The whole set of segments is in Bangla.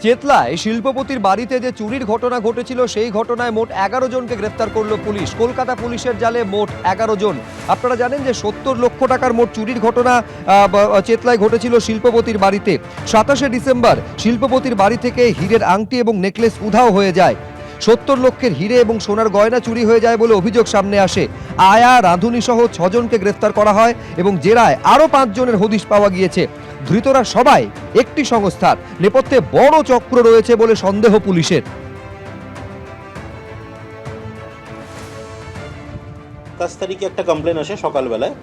চেতলায় শিল্পপতির বাড়িতে যে চুরির ঘটনা ঘটেছিল সেই ঘটনায় মোট ১১ জনকে গ্রেফতার করল পুলিশ। কলকাতা পুলিশের জালে মোট ১১ জন। আপনারা জানেন যে ৭০ লক্ষ টাকার মোট চুরির ঘটনা চেতলায় ঘটেছিল শিল্পপতির বাড়িতে। ২৭শে ডিসেম্বর শিল্পপতির বাড়ি থেকে হীরের আংটি এবং নেকলেস উধাও হয়ে যায়। ৭০ লক্ষের হিরে এবং সোনার গয়না চুরি হয়ে যায় বলে অভিযোগ সামনে আসে। আয়া, রাঁধুনি সহ ৬ জনকে গ্রেফতার করা হয় এবং জেরায় আরও ৫ জনের হদিশ পাওয়া গিয়েছে। ধৃতরা সবাই একটি সংস্থার। নেপথ্যে বড় চক্র রয়েছে বলে সন্দেহ পুলিশের। ২৭ তারিখে একটা কমপ্লেন আসে সকালবেলায়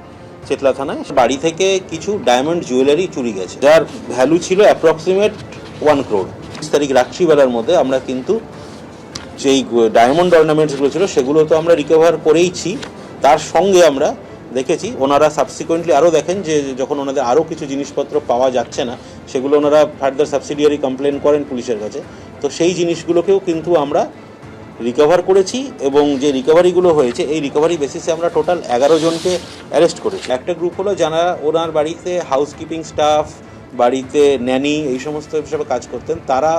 চেতলা থানায়, বাড়ি থেকে কিছু ডায়মন্ড জুয়েলারি চুরি গেছে, যার ভ্যালু ছিল অ্যাপ্রক্সিমেট 1 crore। ২০ তারিখ রাত্রিবেলার মধ্যে আমরা কিন্তু যেই ডায়মন্ড অর্নামেন্টসগুলো ছিল সেগুলো তো আমরা রিকভার করেইছি, তার সঙ্গে আমরা দেখেছি ওনারা সাবসিকুয়েন্টলি আরও দেখেন যে যখন ওনাদের আরও কিছু জিনিসপত্র পাওয়া যাচ্ছে না সেগুলো ওনারা ফার্দার সাবসিডিয়ারি কমপ্লেন করেন পুলিশের কাছে। তো সেই জিনিসগুলোকেও কিন্তু আমরা রিকভার করেছি এবং যে রিকভারিগুলো হয়েছে এই রিকভারি বেসিসে আমরা টোটাল ১১ জনকে অ্যারেস্ট করেছি। একটা গ্রুপ হলো যারা ওনার বাড়িতে হাউসকিপিং স্টাফ, বাড়িতে ন্যানি এই সমস্ত হিসাবে কাজ করতেন, তারা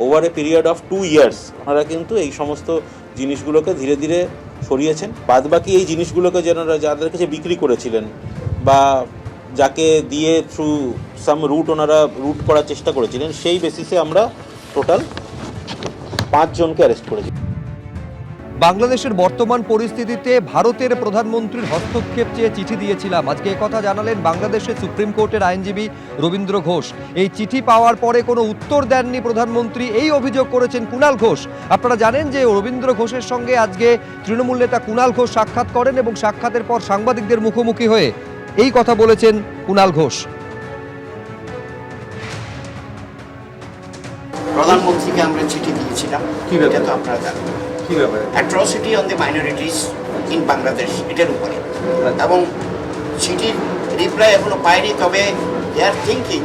over a period of 2 years ওনারা কিন্তু এই সমস্ত জিনিসগুলোকে ধীরে ধীরে সরিয়েছেন। বাদবাকি এই জিনিসগুলোকে যারা যাদের কাছে বিক্রি করেছিলেন বা যাকে দিয়ে থ্রু সাম রুট ওনারা রুট করার চেষ্টা করেছিলেন, সেই বেসিসে আমরা টোটাল 5 জনকে অ্যারেস্ট করেছি। বাংলাদেশের বর্তমান পরিস্থিতিতে ভারতের প্রধানমন্ত্রীর হস্তক্ষেপ চেয়ে চিঠি দিয়েছিলাম। আজকে কথা জানালেন বাংলাদেশের সুপ্রিম কোর্টের আইনজীবী রবীন্দ্র ঘোষ। এই চিঠি পাওয়ার পরে কোনো উত্তর দেননি প্রধানমন্ত্রী, এই অভিযোগ করেছেন কুণাল ঘোষ। আপনারা জানেন যে রবীন্দ্র ঘোষের সঙ্গে আজকে তৃণমূল নেতা কুণাল ঘোষ সাক্ষাৎ করেন এবং সাক্ষাতের পর সাংবাদিকদের মুখোমুখি হয়ে এই কথা বলেছেন কুণাল ঘোষ। প্রধানমন্ত্রীকে আমরা চিঠি দিয়েছিলাম, এটা তো আপনারা জানেন, atrocity on the minorities in Bangladesh, এটার উপরে। এবং চিঠির রিপ্লাই এখনো পায়নি, তবে দে আর থিঙ্কিং,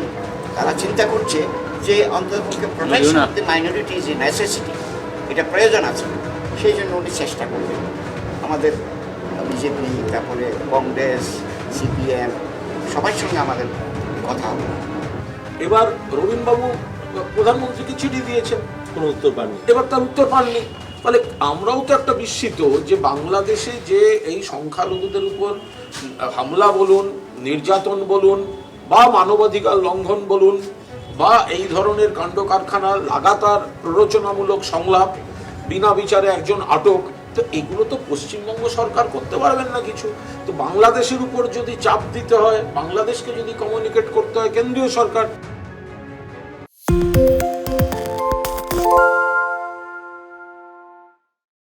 তারা চিন্তা করছে যে অন্ততপক্ষে protection of the minority is a necessity, এটা প্রয়োজন আছে, সেই জন্য উনি চেষ্টা করবেন। আমাদের বিজেপি, তারপরে কংগ্রেস, সিপিএম সবার সঙ্গে আমাদের কথা হবে। এবার রবীন্দ্রবাবু প্রধানমন্ত্রীকে চিঠি দিয়েছেন, কোনো উত্তর পাননি, এবার তার উত্তর পাননি। ফলে আমরাও তো একটা বিস্মিত যে বাংলাদেশে যে এই সংখ্যালঘুদের উপর হামলা বলুন, নির্যাতন বলুন বা মানবাধিকার লঙ্ঘন বলুন বা এই ধরনের কাণ্ড কারখানা, লাগাতার প্ররোচনামূলক সংলাপ, বিনা বিচারে একজন আটক, তো এগুলো তো পশ্চিমবঙ্গ সরকার করতে পারবেন না কিছু। তো বাংলাদেশের উপর যদি চাপ দিতে হয়, বাংলাদেশকে যদি কমিউনিকেট করতে হয় কেন্দ্রীয় সরকার,